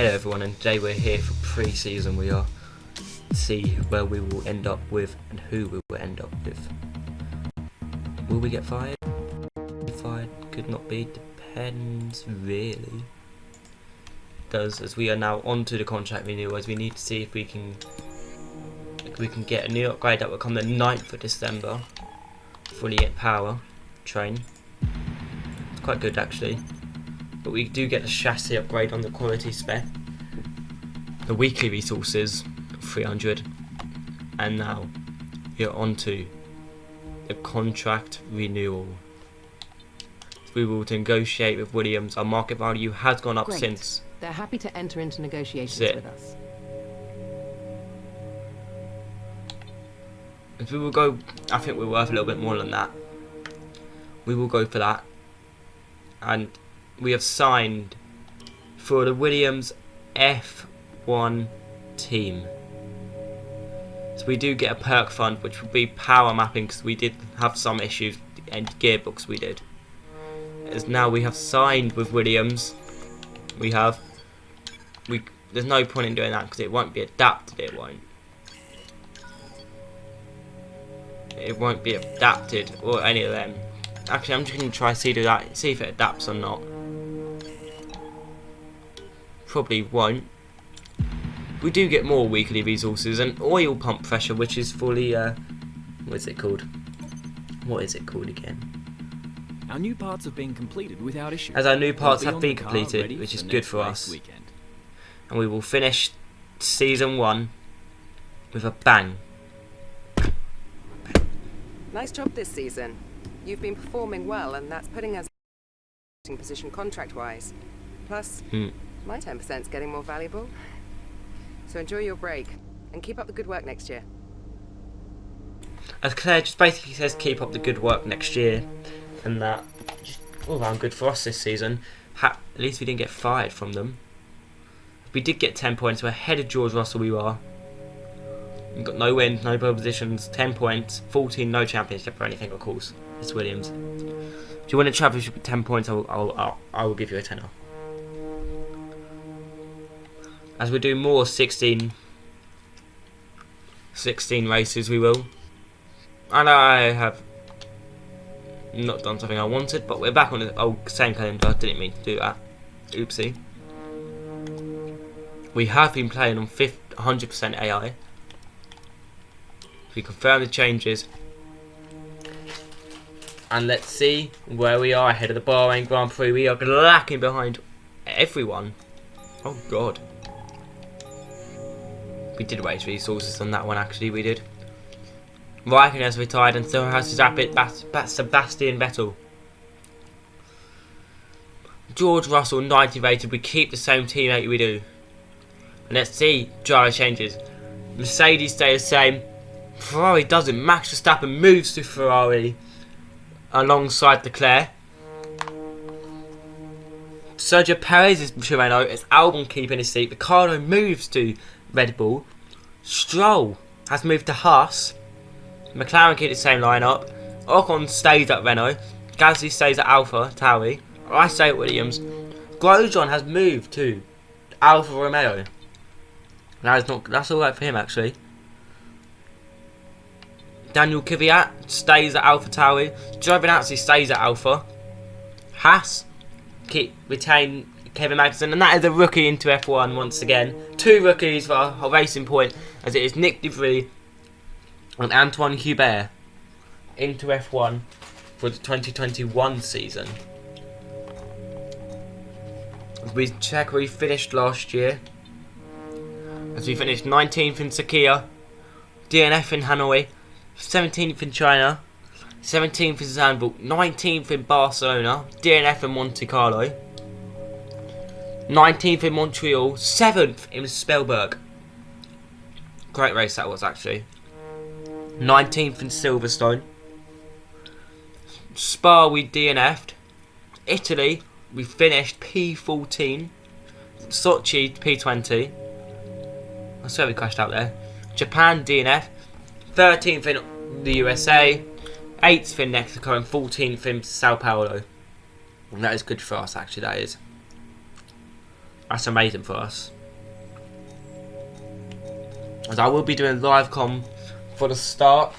Hello everyone, and today we're here for pre-season. We are to see where we will end up with and who we will end up with. Will we get fired? Fired could not be, depends really. Does, as we are now onto the contract renewal, as we need to see if we can get a new upgrade that will come the 9th of December. Fully at power train. It's quite good actually. But we do get the chassis upgrade on the quality spec. The weekly resources 300, and now we're on to the contract renewal. We will negotiate with Williams. Our market value has gone up Great. since. They're happy to enter into negotiations with us. If we will go, I think we're worth a little bit more than that. We will go for that, and we have signed for the Williams F1 team. So we do get a perk fund, which will be power mapping, because we did have some issues and gearbox we did. As now we have signed with Williams, there's no point in doing that because it won't be adapted. It won't be adapted or any of them. Actually, I'm just going to try see if it adapts or not. Probably won't. We do get more weekly resources and oil pump pressure, which is fully what is it called? What is it called again? Our new parts have been completed without issue. As our new parts have been completed, which is good for us. And we will finish season 1 with a bang. Nice job this season. You've been performing well, and that's putting us in position contract-wise. Plus, my 10%'s getting more valuable. So enjoy your break, and keep up the good work next year. As Claire just basically says, keep up the good work next year, and that just all around good for us this season. At least we didn't get fired from them. We did get 10 points. We're ahead of George Russell. We are. We've got no wins, no pole positions, 10 points, 14, no championship or anything, of course. It's Williams. If you win a championship with 10 points, I will give you a tenner. As we do more 16 races, we will. And I have not done something I wanted, but we're back on the old same calendar. Didn't mean to do that. Oopsie. We have been playing on 100% AI. We confirm the changes. And let's see where we are ahead of the Bahrain Grand Prix. We are lacking behind everyone. Oh god. We did waste resources on that one actually, we did. Raikkonen has retired and still has his Sebastian Vettel. George Russell 90 rated, we keep the same teammate we do. And let's see gyro changes. Mercedes stay the same. Ferrari doesn't. Max Verstappen moves to Ferrari alongside Leclerc. Sergio Perez is to Renault. It's Albon keeping his seat. Ricciardo moves to Red Bull. Stroll has moved to Haas. McLaren keep the same lineup. Ocon stays at Renault. Gasly stays at Alpha Tauri. I stay at Williams. Grosjean has moved to Alfa Romeo. That's alright for him actually. Daniel Kvyat stays at Alpha Tauri. Giovinazzi stays at Alpha. Haas retain Kevin Magnussen, and that is a rookie into F1 once again. 2 rookies for our Racing Point, as it is Nick De Vries and Antoine Hubert into F1 for the 2021 season. As we check where we finished last year. As we finished 19th in Sakia, DNF in Hanoi, 17th in China, 17th in Zandvoort, 19th in Barcelona, DNF in Monte Carlo, 19th in Montreal, 7th in Spielberg. Great race that was actually. 19th in Silverstone. Spa we DNF'd. Italy we finished P14. Sochi P20. I swear we crashed out there. Japan DNF. 13th in the USA. 8th in Mexico and 14th in Sao Paulo. And that is good for us actually, that is. That's amazing for us. As I will be doing live com for the start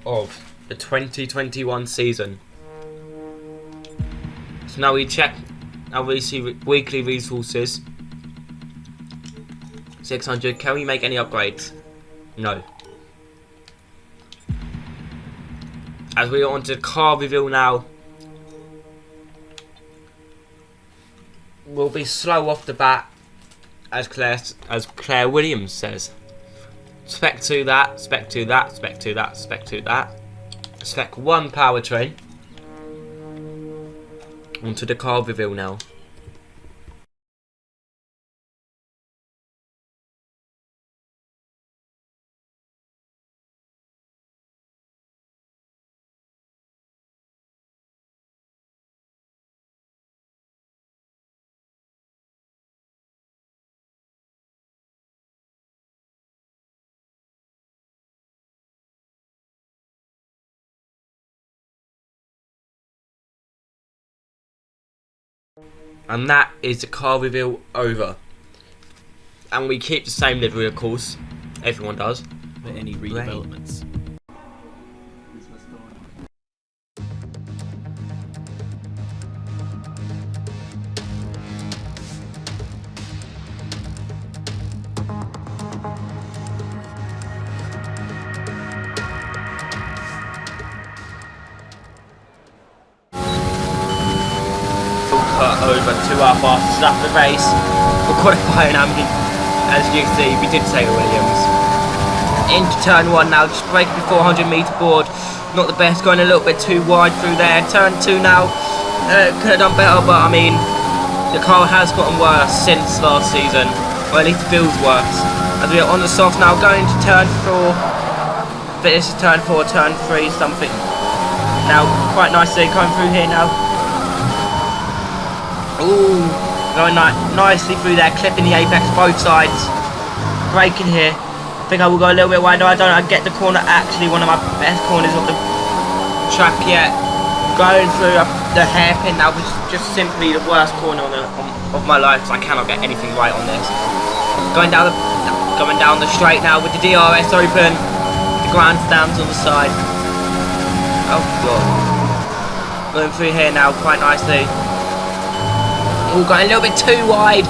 of the 2021 season. So now we check our weekly resources. 600. Can we make any upgrades? No. As we are on to car reveal now. We'll be slow off the bat, as Claire Williams says. Spec 2 that, spec 2 that, spec 2 that, spec 2 that. Spec 1 powertrain. Onto the car reveal now. And that is the car reveal over. And we keep the same livery, of course. Everyone does. For any redevelopments. Over to our fastest lap of the race for qualifying. I mean, as you can see, we did say Williams. Into turn 1 now, just breaking the 400 metre board. Not the best, going a little bit too wide through there. Turn 2 now, could have done better, but I mean, the car has gotten worse since last season, or at least it feels worse. As we are on the soft now, going to turn 4. This is turn 4, turn 3, something. Now, quite nicely coming through here now. Ooh, going nicely through there, clipping the apex both sides. Braking here. I think I will go a little bit wider. I get the corner, actually one of my best corners of the track yet. Going through the hairpin now, which is just simply the worst corner of my life, because I cannot get anything right on this. Going down the straight now with the DRS open. The grandstands on the side. Oh god. Going through here now quite nicely. All going a little bit too wide,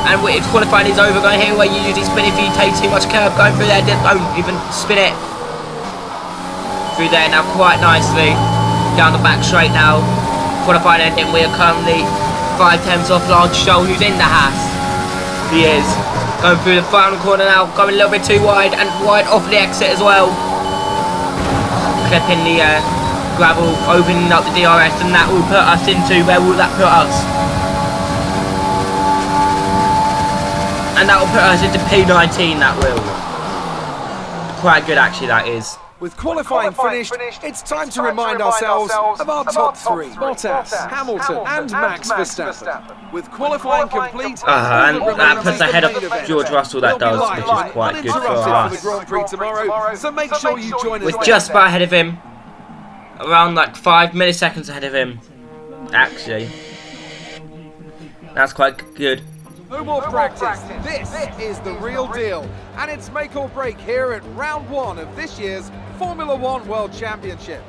and it's qualifying is over. Going here where you usually spin if you take too much curve. Going through there, don't even spin it. Through there now quite nicely. Down the back straight now. Qualifying ending. We are currently 5 tenths off Lance Stroll, who's in the Haas. He is. Going through the final corner now. Going a little bit too wide, and wide off the exit as well. Clipping the gravel, opening up the DRS, and that will put us into, where will that put us? And that will put us into P19, that will. Quite good actually, that is. With qualifying finished, it's time to remind ourselves of our top 3, Bottas, Hamilton and Max Verstappen. With qualifying complete, and that puts ahead of George Russell, that does, which is quite good for us. For the Grand Prix tomorrow, so make sure you join us. We're just about ahead of him. Around like 5 milliseconds ahead of him, actually. That's quite good. No more practice. This is the real deal. And it's make or break here at round 1 of this year's Formula 1 World Championship.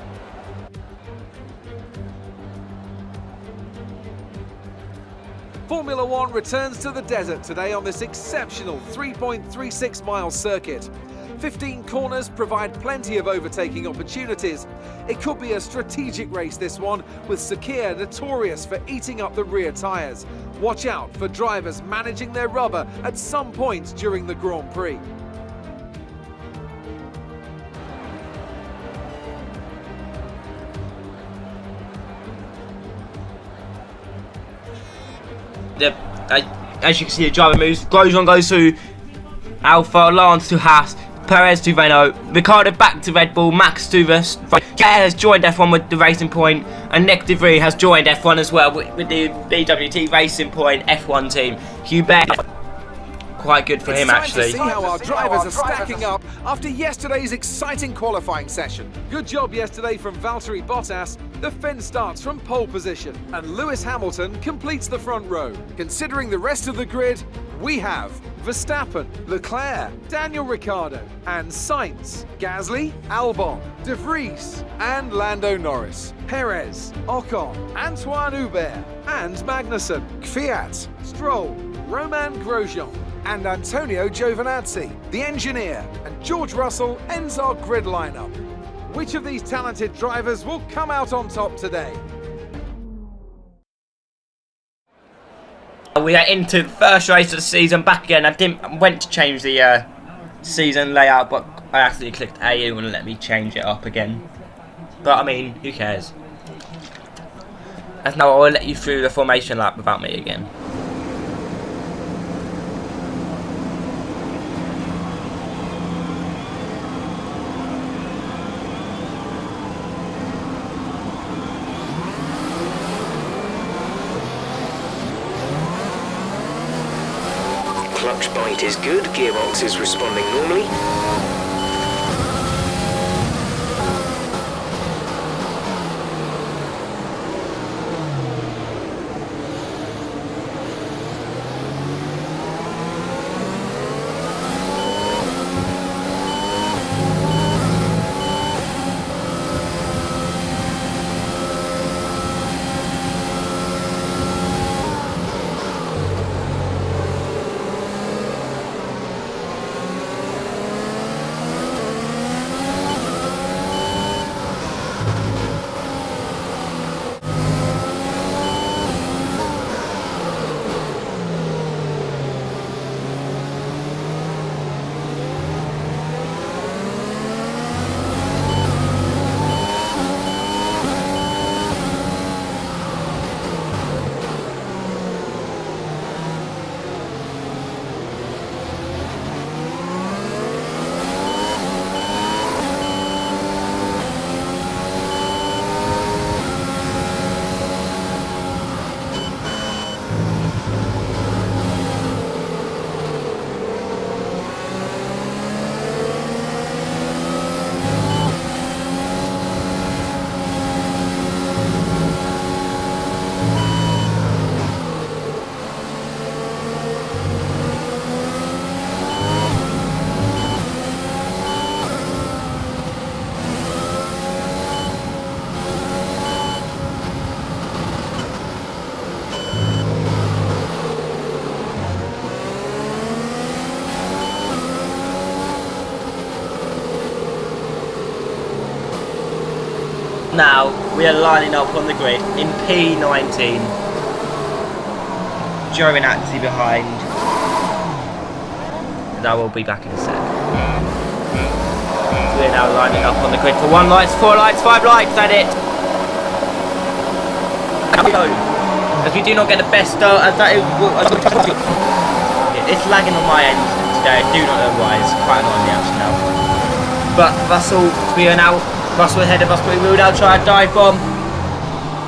Formula 1 returns to the desert today on this exceptional 3.36 mile circuit. 15 corners provide plenty of overtaking opportunities. It could be a strategic race, this one, with Sakir notorious for eating up the rear tyres. Watch out for drivers managing their rubber at some point during the Grand Prix. As you can see, the driver moves. Grosjean goes through Alpha, Lance to Haas, Perez to Renault, Ricciardo back to Red Bull, Max to Pierre has joined F1 with the Racing Point, and Nick De Vries has joined F1 as well with the BWT Racing Point F1 team. Hubert, quite good for him actually. It's time to see how our drivers are stacking up after yesterday's exciting qualifying session. Good job yesterday from Valtteri Bottas. The Finn starts from pole position and Lewis Hamilton completes the front row. Considering the rest of the grid, we have Verstappen, Leclerc, Daniel Ricciardo and Sainz, Gasly, Albon, De Vries and Lando Norris, Perez, Ocon, Antoine Hubert and Magnussen, Kvyat, Stroll, Romain Grosjean and Antonio Giovinazzi, the engineer, and George Russell ends our grid lineup. Which of these talented drivers will come out on top today? We are into the first race of the season, back again. I went to change the season layout, but I actually clicked A. It wouldn't let me change it up again. But I mean, who cares? As now I will let you through the formation lap without me again. Clutch bite is good, gearbox is responding normally. Now we are lining up on the grid in P19. Giovinazzi behind. And I will be back in a sec. We are now lining up on the grid for 1 light, 4 lights, 5 lights, that's it. As we do not get the best start, as that is, it's lagging on my end today. I do not know why. It's quite annoying me actually now. But Russell, we are now. Russell ahead of us, but we will now try a dive bomb.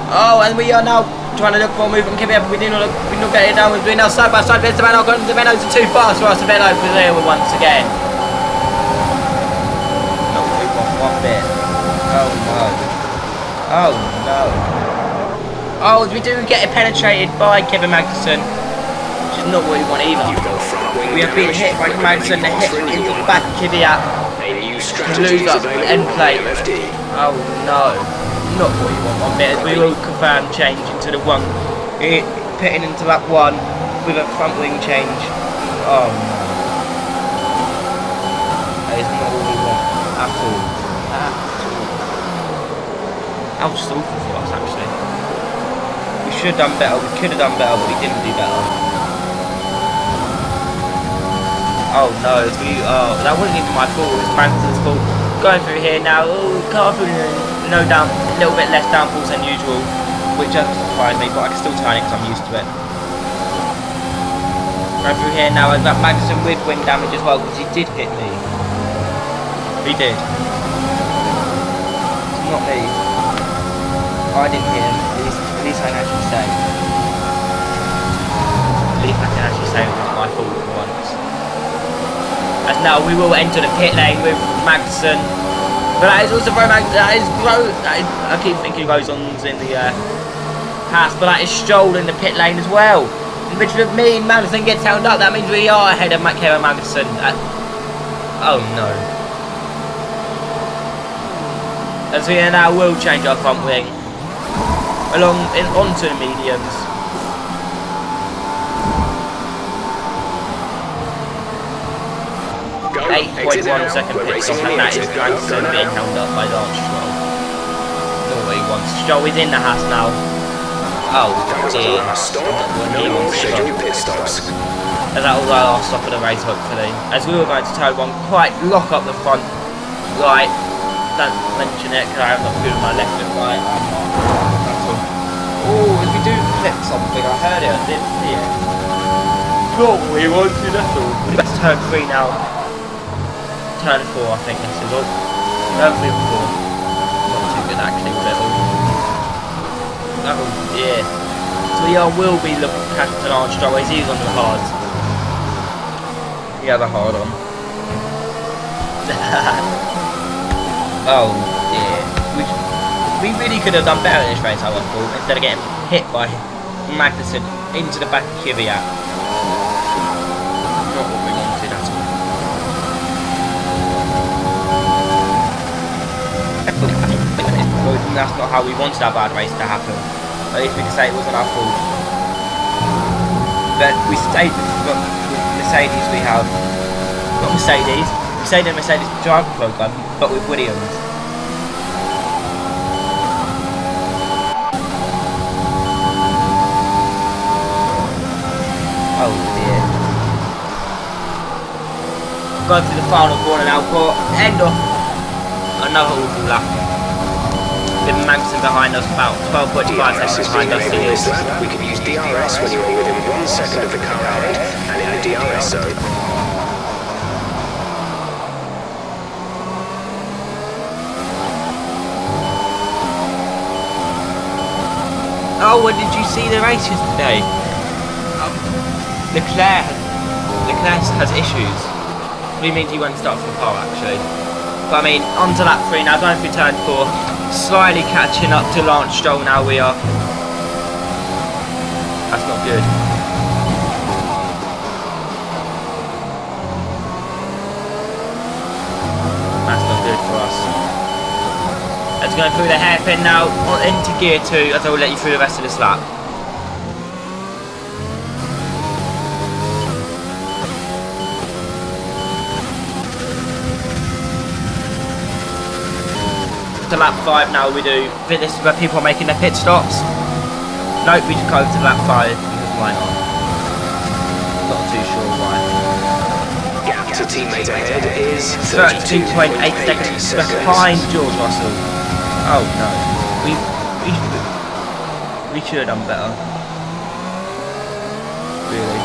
Oh, and we are now trying to look for a move from Kvyat, but we do not get it down. We're now side by side. There's the Ocon. The Meadows are too fast for us. The Meadows are there once again. Not what we want one bit. Oh no. Oh no. Oh, we do get it penetrated by Kevin Magnussen, which is not what we want either. We have been hit by Magnussen, hit into the back of Kvyat. Lose up end plate. Oh no, not what you want one bit. We will confirm change into the one, pitting into that one with a front wing change. Oh no, that is not what we want at all. That was just awful for us actually. We should have done better, we could have done better, but we didn't do better. Oh no, that wasn't even my fault, it was Magnussen's fault. Going through here now, car through no down, a little bit less downforce than usual, which doesn't surprise me, but I can still turn it because I'm used to it. Going through here now, I've got Magnussen with wind damage as well, because he did hit me. He did. It's not me. I didn't hit him, at least I can actually say. At least I can actually say it was my fault for once. As now we will enter the pit lane with Magnussen But that is also I keep thinking Roson's in the pass, but that is Stroll in the pit lane as well. Which would mean Magnussen gets held up. That means we are ahead of Kevin Magnussen. Oh no. As we now will change our front wing onto the mediums. Go. 8.1 second pit stop, and that is Magnussen being held up by Lance Stroll. Not what he wants. Stroll is in the Haas now. Oh dear. Stop. No more scheduled pit stops. And that will our last stop of the race, hopefully. As we were going to turn one, quite lock up the front right. Don't mention it because I'm not good with my left and right. Oh, if we do clip something, I heard it, I didn't see it. Not what we wanted at all. That's turn 3 now. Turn 4, I think this is all. Turn 3 or 4. Not too good actually with it all. Oh dear. So we will be looking at Captain Lance Stroll as he's on the hards. The other hard on. Oh dear. We really could have done better in this race, I would have thought, instead of getting hit by Magnussen into the back of Kvyat. Not what we wanted at all. That's not how we wanted our bad race to happen. At least we can say it wasn't our fault. But we stayed with Mercedes we have. Not Mercedes. We stayed in the Mercedes driver program, but with Williams. Oh dear. Going through the final corner now for end of another awful lap. With Magnussen behind us, about 12.5 seconds behind us. This lap, we can use DRS when you are within 1 second of the car ahead and in the DRS zone. Oh, and did you see the races today? Leclerc has issues. What do you mean he won't start from pole actually? But I mean, on to lap 3 now, going through turn 4. Slightly catching up to Lance Stroll now we are. That's not good. That's not good for us. Let's go through the hairpin now into gear 2 as I will let you through the rest of this lap. To lap 5 now we do. I think this is where people are making their pit stops. Nope, we just go to lap 5 because why not? Not too sure why. Gap to teammate ahead is 32.8 seconds behind George Russell. Oh no. We should have done better. Really.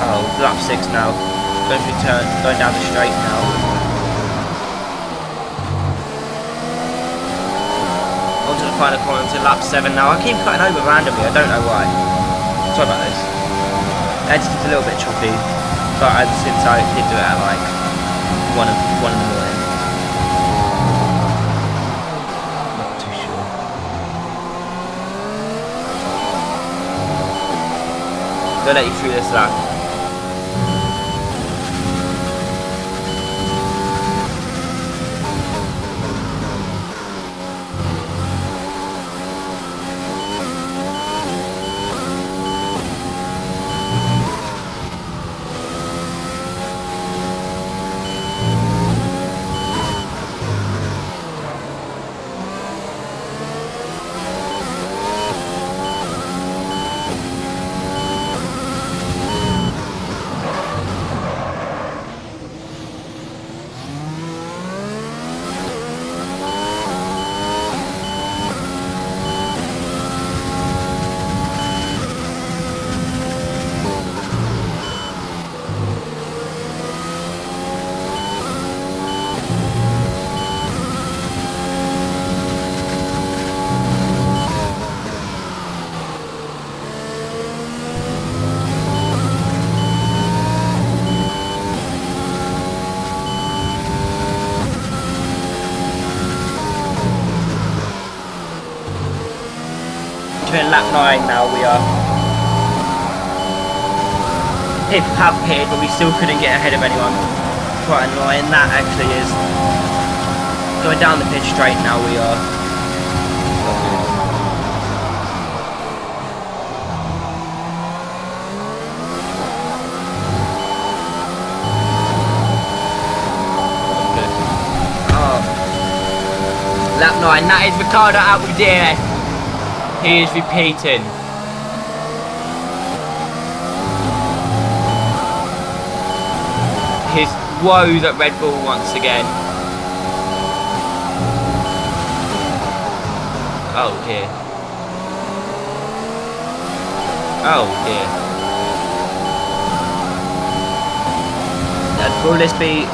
Oh, lap 6 now. Going down the straight now. Onto the final corner to lap 7 now. I keep cutting over randomly, I don't know why. Sorry about this. Editing's a little bit choppy, but since I did do it at like 1 in the morning. Not too sure. Gonna let you through this lap. 9 now we are. People have pitted, but we still couldn't get ahead of anyone. Quite annoying, that actually is. Going down the pitch straight now we are. Lap 9, that is Ricardo out with DNF. He is repeating. His woes at Red Bull once again. Oh dear. Oh dear. Now, will this be...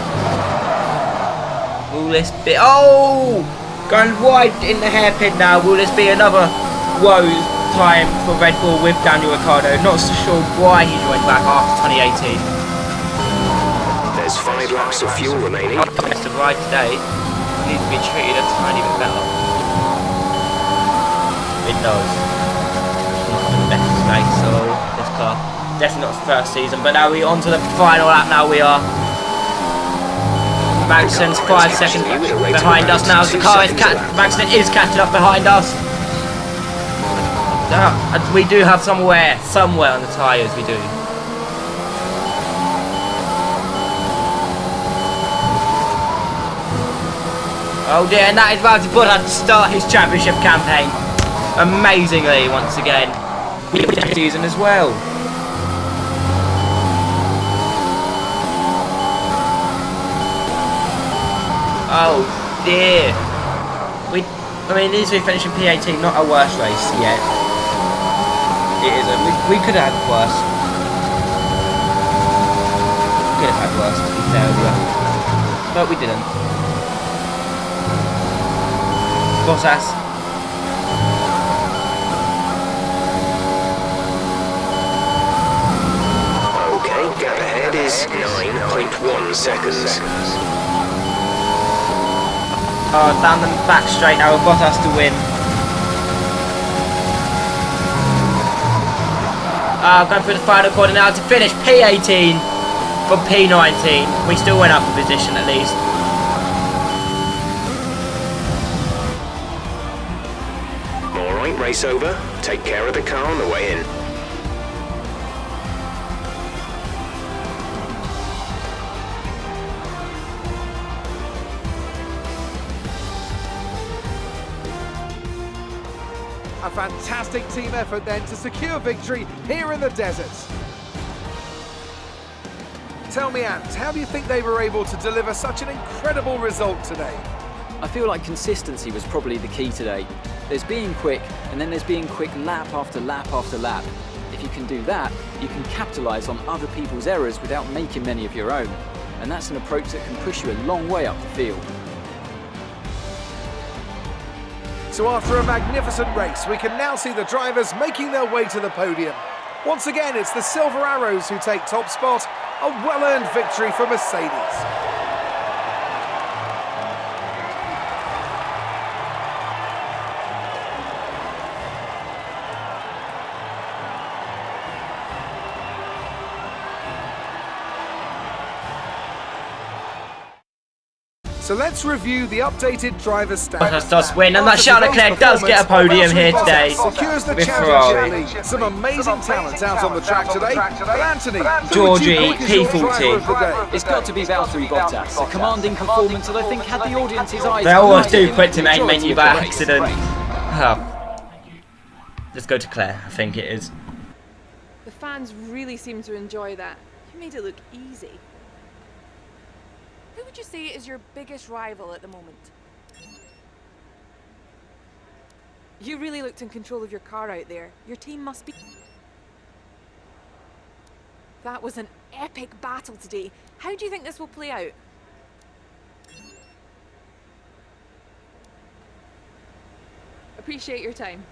Will this be... Oh! Going wide in the hairpin now. Will this be another woes time for Red Bull with Daniel Ricciardo? Not so sure why he joined back after 2018. There's 5 laps of fuel remaining. Best of ride today. Needs to be treated a tiny bit better. It does. Not the best race, so this car definitely not the first season. But now we're on to the final lap. Now we are. Magnusen's 5 seconds behind us now. The car is Magnusen is catching up behind us. We do have somewhere on the tyres. We do. Oh dear, and that is Valtteri Bottas to start his championship campaign amazingly once again. Season as well. Oh dear. I mean, these are finishing P18, not a worse race yet. It isn't. We could have had worse. We could have had worse, to be fair with you. But we didn't. Bottas. Okay, gap ahead is 9.1 seconds. Oh, down the back straight now with Bottas to win. Going through the final corner now to finish P18 from P19. We still went up a position at least. Alright, race over. Take care of the car on the way in. A fantastic team effort then to secure victory here in the desert. Tell me, Ant, how do you think they were able to deliver such an incredible result today? I feel like consistency was probably the key today. There's being quick, and then there's being quick lap after lap after lap. If you can do that, you can capitalise on other people's errors without making many of your own. And that's an approach that can push you a long way up the field. So after a magnificent race, we can now see the drivers making their way to the podium. Once again, it's the Silver Arrows who take top spot, a well-earned victory for Mercedes. So let's review the updated driver's stats. Bottas does win, and that Charles Leclerc does get a podium here today Secures the with championship Ferrari. lead. Some amazing talent out on the track today. But Anthony, Georgie, who would you call P40. your driver of the day? It's got to be Valtteri Bottas, a commanding performance that I think had the audience's eyes. They always do glued quit to the main majority menu of the by race. accident. Oh. Let's go to Claire, I think it is. The fans really seem to enjoy that. You made it look easy. Who would you say is your biggest rival at the moment? You really looked in control of your car out there. Your team must be... That was an epic battle today. How do you think this will play out? Appreciate your time.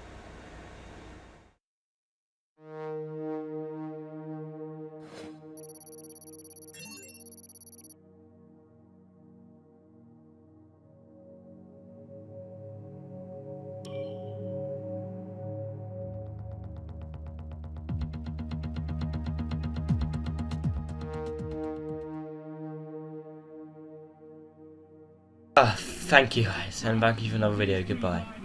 Thank you guys, and thank you for another video. Goodbye.